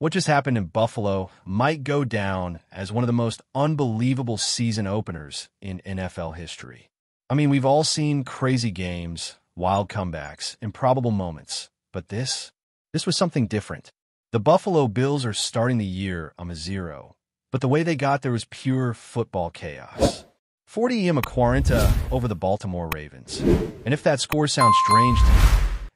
What just happened in Buffalo might go down as one of the most unbelievable season openers in NFL history. I mean, we've all seen crazy games, wild comebacks, improbable moments, but this was something different. The Buffalo Bills are starting the year on a 0, but the way they got there was pure football chaos. 40-40 over the Baltimore Ravens. And if that score sounds strange to you,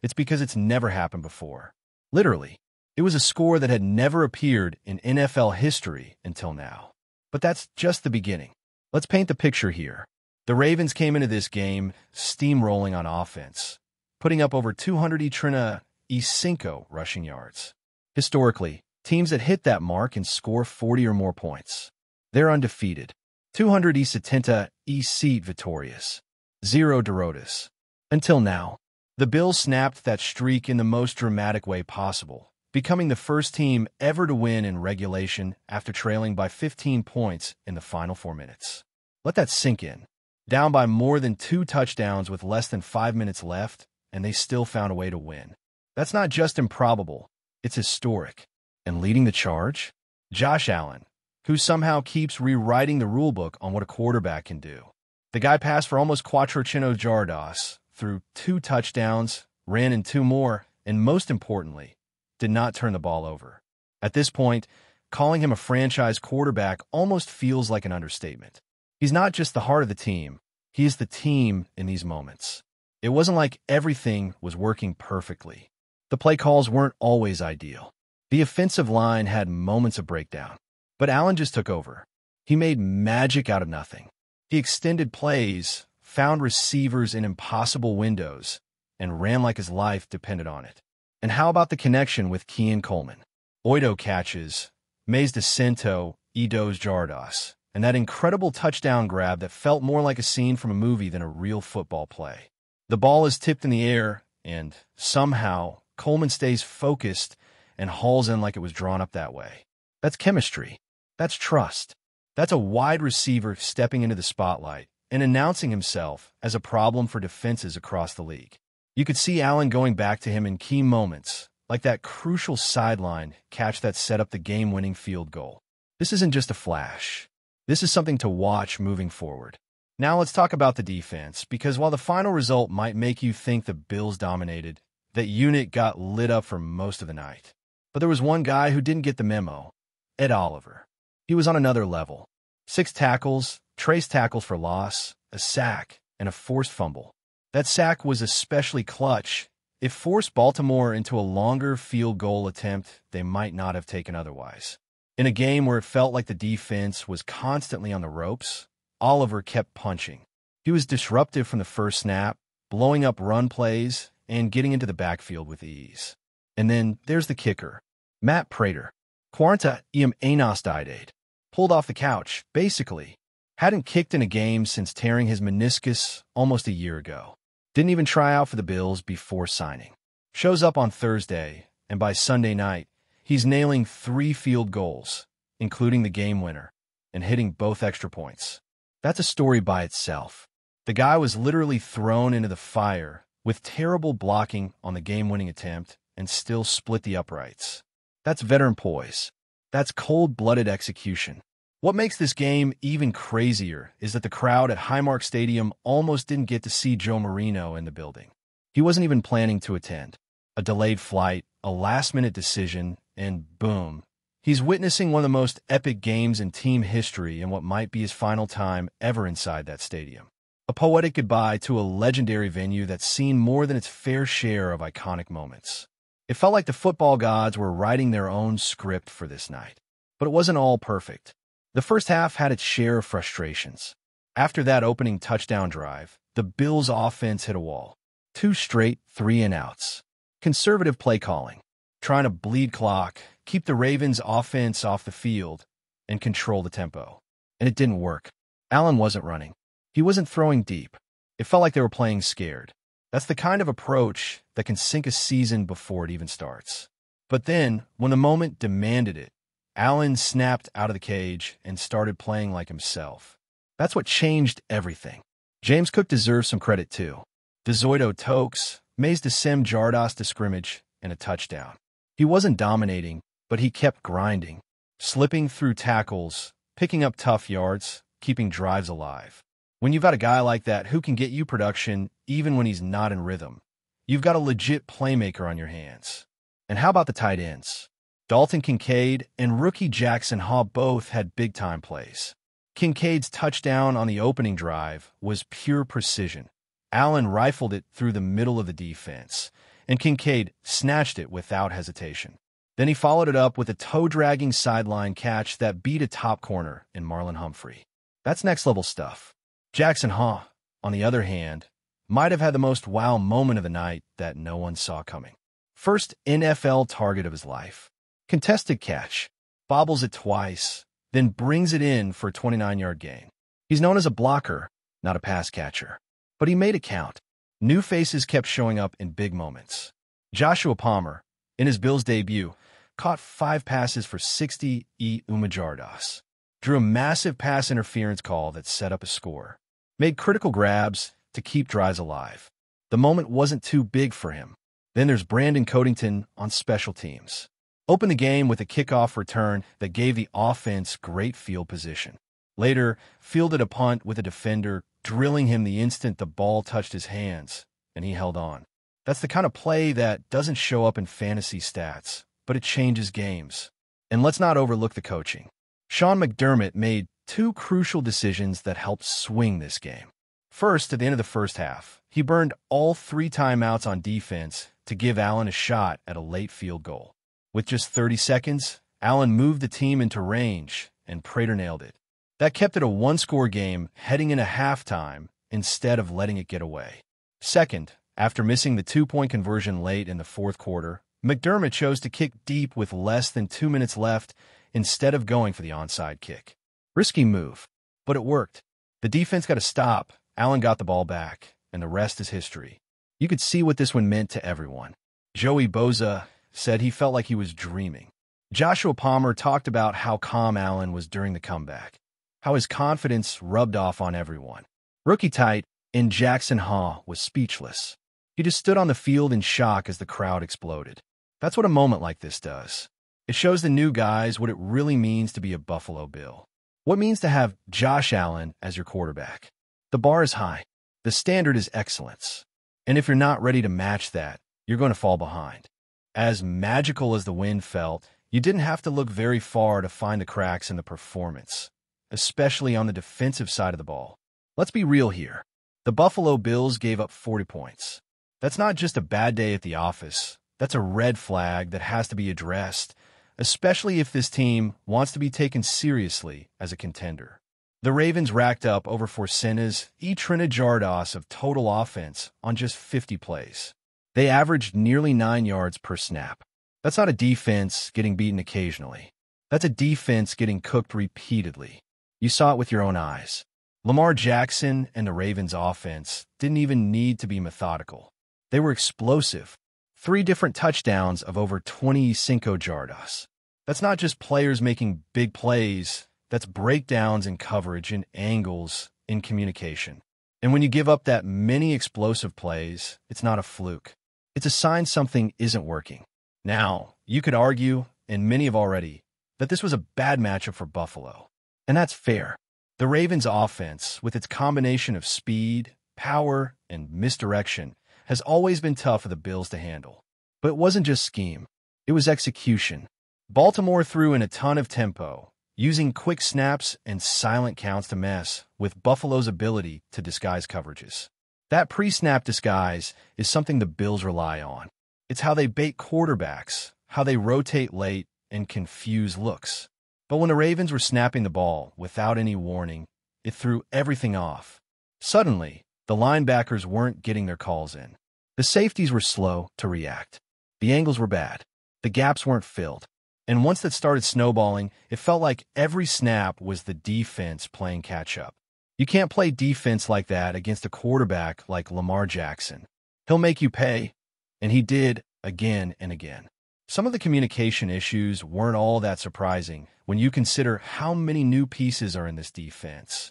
it's because it's never happened before. Literally, it was a score that had never appeared in NFL history until now. But that's just the beginning. Let's paint the picture here. The Ravens came into this game steamrolling on offense, putting up over 235 rushing yards. Historically, teams that hit that mark can score 40 or more points. They're undefeated. 270 victorious. 0 derrotas. Until now, the Bills snapped that streak in the most dramatic way possible, becoming the first team ever to win in regulation after trailing by 15 points in the final 4 minutes. Let that sink in. Down by more than 2 touchdowns with less than 5 minutes left, and they still found a way to win. That's not just improbable, it's historic. And leading the charge? Josh Allen, who somehow keeps rewriting the rulebook on what a quarterback can do. The guy passed for almost 400 yards, threw 2 touchdowns, ran in 2 more, and most importantly, did not turn the ball over. At this point, calling him a franchise quarterback almost feels like an understatement. He's not just the heart of the team, he is the team in these moments. It wasn't like everything was working perfectly. The play calls weren't always ideal. The offensive line had moments of breakdown. But Allen just took over. He made magic out of nothing. He extended plays, found receivers in impossible windows, and ran like his life depended on it. And how about the connection with Keon Coleman? Oito catches, Mays DeCento, Edo's Jardas, and that incredible touchdown grab that felt more like a scene from a movie than a real football play. The ball is tipped in the air, and somehow Coleman stays focused and hauls in like it was drawn up that way. That's chemistry. That's trust. That's a wide receiver stepping into the spotlight and announcing himself as a problem for defenses across the league. You could see Allen going back to him in key moments, like that crucial sideline catch that set up the game-winning field goal. This isn't just a flash. This is something to watch moving forward. Now let's talk about the defense, because while the final result might make you think the Bills dominated, that unit got lit up for most of the night. But there was one guy who didn't get the memo, Ed Oliver. He was on another level. 6 tackles, trace tackles for loss, a sack, and a forced fumble. That sack was especially clutch. It forced Baltimore into a longer field goal attempt they might not have taken otherwise. In a game where it felt like the defense was constantly on the ropes, Oliver kept punching. He was disruptive from the first snap, blowing up run plays, and getting into the backfield with ease. And then there's the kicker, Matt Prater. 40 anos died. Pulled off the couch, basically. Hadn't kicked in a game since tearing his meniscus almost a year ago. Didn't even try out for the Bills before signing. Shows up on Thursday, and by Sunday night, he's nailing 3 field goals, including the game winner, and hitting both extra points. That's a story by itself. The guy was literally thrown into the fire with terrible blocking on the game-winning attempt and still split the uprights. That's veteran poise. That's cold-blooded execution. What makes this game even crazier is that the crowd at Highmark Stadium almost didn't get to see Joe Marino in the building. He wasn't even planning to attend. A delayed flight, a last-minute decision, and boom, he's witnessing one of the most epic games in team history in what might be his final time ever inside that stadium. A poetic goodbye to a legendary venue that's seen more than its fair share of iconic moments. It felt like the football gods were writing their own script for this night. But it wasn't all perfect. The first half had its share of frustrations. After that opening touchdown drive, the Bills' offense hit a wall. 2 straight 3-and-outs. Conservative play calling, trying to bleed clock, keep the Ravens' offense off the field, and control the tempo. And it didn't work. Allen wasn't running. He wasn't throwing deep. It felt like they were playing scared. That's the kind of approach that can sink a season before it even starts. But then, when the moment demanded it, Allen snapped out of the cage and started playing like himself. That's what changed everything. James Cook deserves some credit too. Dezoito tokes, Mays DeCento Jardas to scrimmage, and a touchdown. He wasn't dominating, but he kept grinding, slipping through tackles, picking up tough yards, keeping drives alive. When you've got a guy like that who can get you production even when he's not in rhythm, you've got a legit playmaker on your hands. And how about the tight ends? Dalton Kincaid and rookie Jackson Haw both had big-time plays. Kincaid's touchdown on the opening drive was pure precision. Allen rifled it through the middle of the defense, and Kincaid snatched it without hesitation. Then he followed it up with a toe-dragging sideline catch that beat a top corner in Marlon Humphrey. That's next-level stuff. Jackson Haw, on the other hand, might have had the most wow moment of the night that no one saw coming. First NFL target of his life. Contested catch, bobbles it twice, then brings it in for a 29-yard gain. He's known as a blocker, not a pass catcher. But he made it count. New faces kept showing up in big moments. Joshua Palmer, in his Bills debut, caught 5 passes for 60 yards, drew a massive pass interference call that set up a score, made critical grabs to keep drives alive. The moment wasn't too big for him. Then there's Brandon Codington on special teams. Opened the game with a kickoff return that gave the offense great field position. Later, fielded a punt with a defender, drilling him the instant the ball touched his hands, and he held on. That's the kind of play that doesn't show up in fantasy stats, but it changes games. And let's not overlook the coaching. Sean McDermott made 2 crucial decisions that helped swing this game. First, at the end of the first half, he burned all 3 timeouts on defense to give Allen a shot at a late field goal. With just 30 seconds, Allen moved the team into range, and Prater nailed it. That kept it a 1-score game heading into halftime instead of letting it get away. Second, after missing the 2-point conversion late in the fourth quarter, McDermott chose to kick deep with less than 2 minutes left instead of going for the onside kick. Risky move, but it worked. The defense got a stop, Allen got the ball back, and the rest is history. You could see what this one meant to everyone. Joey Bosa said he felt like he was dreaming. Joshua Palmer talked about how calm Allen was during the comeback, how his confidence rubbed off on everyone. Rookie tight end Jackson Haw was speechless. He just stood on the field in shock as the crowd exploded. That's what a moment like this does. It shows the new guys what it really means to be a Buffalo Bill. What it means to have Josh Allen as your quarterback. The bar is high. The standard is excellence. And if you're not ready to match that, you're going to fall behind. As magical as the win felt, you didn't have to look very far to find the cracks in the performance, especially on the defensive side of the ball. Let's be real here. The Buffalo Bills gave up 40 points. That's not just a bad day at the office. That's a red flag that has to be addressed, especially if this team wants to be taken seriously as a contender. The Ravens racked up over 400 yards of total offense on just 50 plays. They averaged nearly 9 yards per snap. That's not a defense getting beaten occasionally. That's a defense getting cooked repeatedly. You saw it with your own eyes. Lamar Jackson and the Ravens' offense didn't even need to be methodical. They were explosive. 3 different touchdowns of over 25 yards. That's not just players making big plays. That's breakdowns in coverage, in angles, in communication. And when you give up that many explosive plays, it's not a fluke. It's a sign something isn't working. Now, you could argue, and many have already, that this was a bad matchup for Buffalo. And that's fair. The Ravens' offense, with its combination of speed, power, and misdirection, has always been tough for the Bills to handle. But it wasn't just scheme. It was execution. Baltimore threw in a ton of tempo, using quick snaps and silent counts to mess with Buffalo's ability to disguise coverages. That pre-snap disguise is something the Bills rely on. It's how they bait quarterbacks, how they rotate late and confuse looks. But when the Ravens were snapping the ball without any warning, it threw everything off. Suddenly, the linebackers weren't getting their calls in. The safeties were slow to react. The angles were bad. The gaps weren't filled. And once that started snowballing, it felt like every snap was the defense playing catch-up. You can't play defense like that against a quarterback like Lamar Jackson. He'll make you pay, and he did again and again. Some of the communication issues weren't all that surprising when you consider how many new pieces are in this defense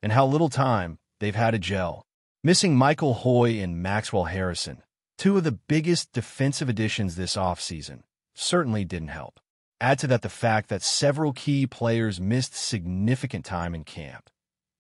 and how little time they've had to gel. Missing Michael Hoy and Maxwell Harrison, 2 of the biggest defensive additions this offseason, certainly didn't help. Add to that the fact that several key players missed significant time in camp.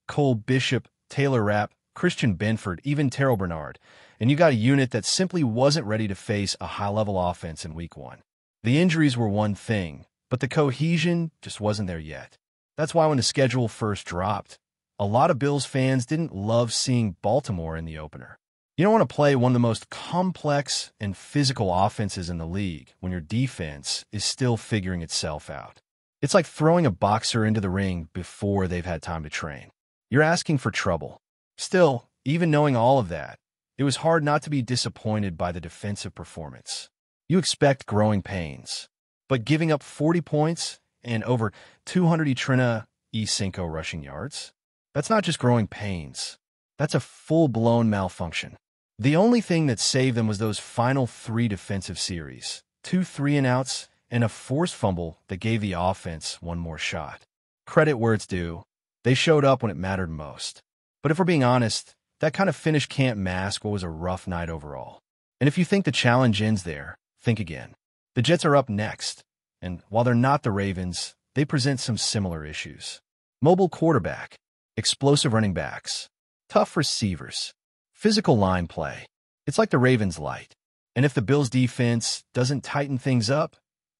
Cole Bishop, Taylor Rapp, Christian Benford, even Terrell Bernard, and you got a unit that simply wasn't ready to face a high-level offense in Week 1. The injuries were one thing, but the cohesion just wasn't there yet. That's why when the schedule first dropped, a lot of Bills fans didn't love seeing Baltimore in the opener. You don't want to play one of the most complex and physical offenses in the league when your defense is still figuring itself out. It's like throwing a boxer into the ring before they've had time to train. You're asking for trouble. Still, even knowing all of that, it was hard not to be disappointed by the defensive performance. You expect growing pains, but giving up 40 points and over 200 E5 rushing yards, that's not just growing pains. That's a full-blown malfunction. The only thing that saved them was those final 3 defensive series, 2 3-and-outs, and a forced fumble that gave the offense one more shot. Credit where it's due. They showed up when it mattered most. But if we're being honest, that kind of finish can't mask what was a rough night overall. And if you think the challenge ends there, think again. The Jets are up next, and while they're not the Ravens, they present some similar issues. Mobile quarterback, explosive running backs, tough receivers, physical line play. It's like the Ravens light. And if the Bills' defense doesn't tighten things up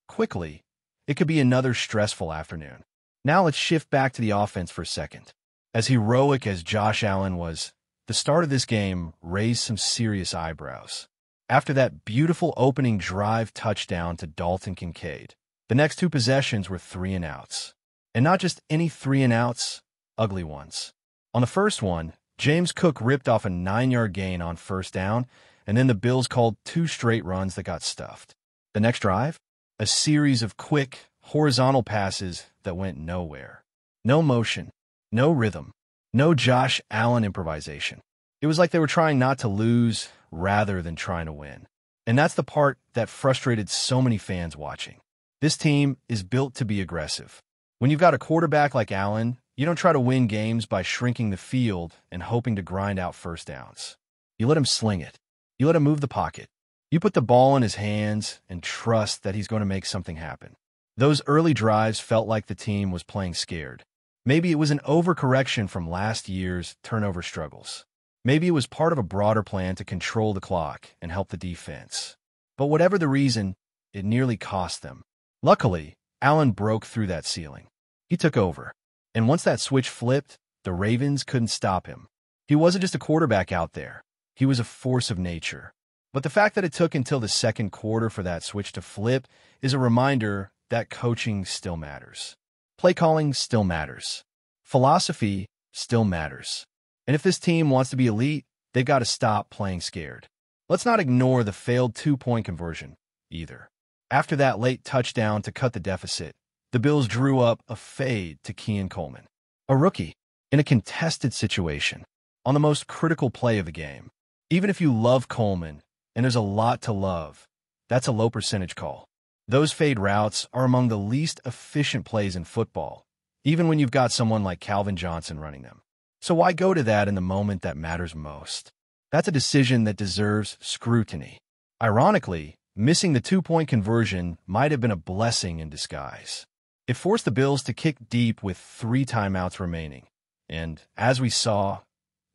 quickly, it could be another stressful afternoon. Now let's shift back to the offense for a second. As heroic as Josh Allen was, the start of this game raised some serious eyebrows. After that beautiful opening drive touchdown to Dalton Kincaid, the next 2 possessions were 3-and-outs. And not just any 3-and-outs, ugly ones. On the first one, James Cook ripped off a 9-yard gain on first down, and then the Bills called 2 straight runs that got stuffed. The next drive, a series of quick, horizontal passes that went nowhere. No motion, no rhythm, no Josh Allen improvisation. It was like they were trying not to lose rather than trying to win. And that's the part that frustrated so many fans watching. This team is built to be aggressive. When you've got a quarterback like Allen, you don't try to win games by shrinking the field and hoping to grind out first downs. You let him sling it. You let him move the pocket. You put the ball in his hands and trust that he's going to make something happen. Those early drives felt like the team was playing scared. Maybe it was an overcorrection from last year's turnover struggles. Maybe it was part of a broader plan to control the clock and help the defense. But whatever the reason, it nearly cost them. Luckily, Allen broke through that ceiling. He took over. And once that switch flipped, the Ravens couldn't stop him. He wasn't just a quarterback out there. He was a force of nature. But the fact that it took until the second quarter for that switch to flip is a reminder that coaching still matters. Play calling still matters. Philosophy still matters. And if this team wants to be elite, they've got to stop playing scared. Let's not ignore the failed 2-point conversion, either. After that late touchdown to cut the deficit, the Bills drew up a fade to Keon Coleman, a rookie, in a contested situation, on the most critical play of the game. Even if you love Coleman, and there's a lot to love, that's a low percentage call. Those fade routes are among the least efficient plays in football, even when you've got someone like Calvin Johnson running them. So why go to that in the moment that matters most? That's a decision that deserves scrutiny. Ironically, missing the 2-point conversion might have been a blessing in disguise. It forced the Bills to kick deep with 3 timeouts remaining. And as we saw,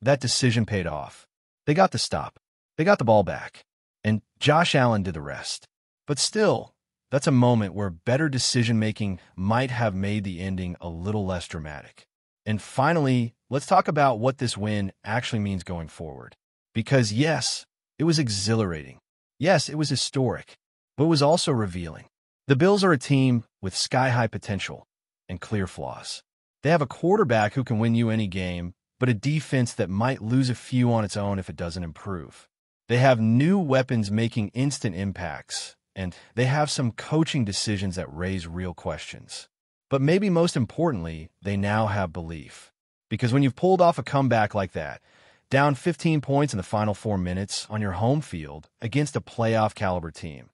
that decision paid off. They got the stop. They got the ball back. And Josh Allen did the rest. But still, that's a moment where better decision-making might have made the ending a little less dramatic. And finally, let's talk about what this win actually means going forward. Because yes, it was exhilarating. Yes, it was historic. But it was also revealing. The Bills are a team with sky-high potential and clear flaws. They have a quarterback who can win you any game, but a defense that might lose a few on its own if it doesn't improve. They have new weapons making instant impacts, and they have some coaching decisions that raise real questions. But maybe most importantly, they now have belief. Because when you've pulled off a comeback like that, down 15 points in the final 4 minutes on your home field against a playoff-caliber team,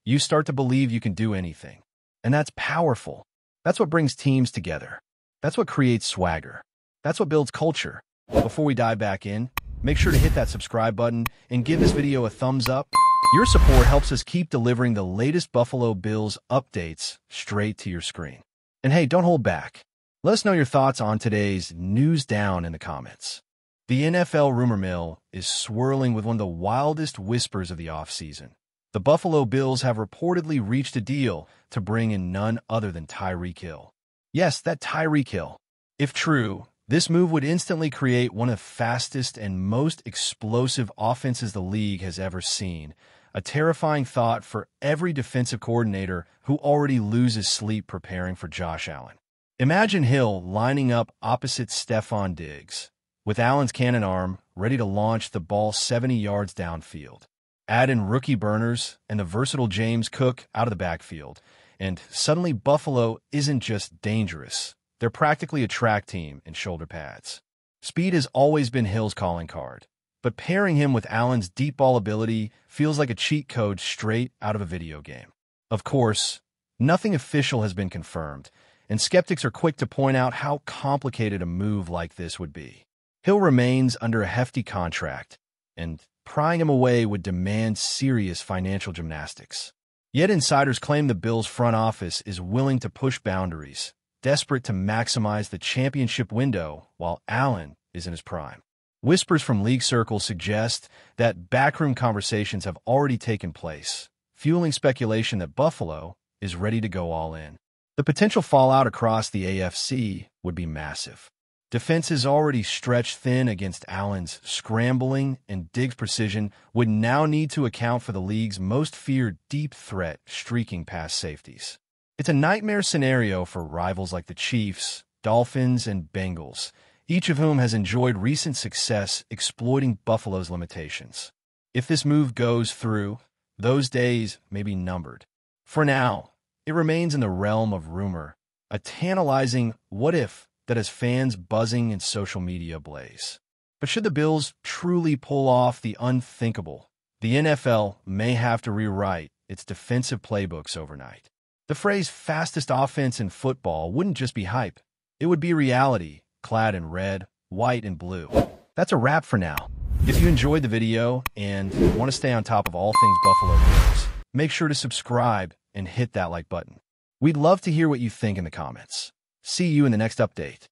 you start to believe you can do anything. And that's powerful. That's what brings teams together. That's what creates swagger. That's what builds culture. Before we dive back in, make sure to hit that subscribe button and give this video a thumbs up Your support helps us keep delivering the latest Buffalo Bills updates straight to your screen. And hey, don't hold back. Let us know your thoughts on today's news down in the comments. The NFL rumor mill is swirling with one of the wildest whispers of the offseason. The Buffalo Bills have reportedly reached a deal to bring in none other than TYREEK Hill. Yes, that TYREEK Hill. If true, this move would instantly create one of the fastest and most explosive offenses the league has ever seen, a terrifying thought for every defensive coordinator who already loses sleep preparing for Josh Allen. Imagine Hill lining up opposite Stephon Diggs, with Allen's cannon arm ready to launch the ball 70 yards downfield. Add in rookie burners and the versatile James Cook out of the backfield, and suddenly Buffalo isn't just dangerous. They're practically a track team in shoulder pads. Speed has always been Hill's calling card, but pairing him with Allen's deep ball ability feels like a cheat code straight out of a video game. Of course, nothing official has been confirmed, and skeptics are quick to point out how complicated a move like this would be. Hill remains under a hefty contract, and prying him away would demand serious financial gymnastics. Yet insiders claim the Bills' front office is willing to push boundaries, desperate to maximize the championship window while Allen is in his prime. Whispers from league circles suggest that backroom conversations have already taken place, fueling speculation that Buffalo is ready to go all in. The potential fallout across the AFC would be massive. Defenses already stretched thin against Allen's scrambling, and Diggs' precision would now need to account for the league's most feared deep threat streaking past safeties. It's a nightmare scenario for rivals like the Chiefs, Dolphins, and Bengals, each of whom has enjoyed recent success exploiting Buffalo's limitations. If this move goes through, those days may be numbered. For now, it remains in the realm of rumor, a tantalizing what-if that has fans buzzing and social media ablaze. But should the Bills truly pull off the unthinkable, the NFL may have to rewrite its defensive playbooks overnight. The phrase fastest offense in football wouldn't just be hype. It would be reality, clad in red, white, and blue. That's a wrap for now. If you enjoyed the video and want to stay on top of all things Buffalo Bills, make sure to subscribe and hit that like button. We'd love to hear what you think in the comments. See you in the next update.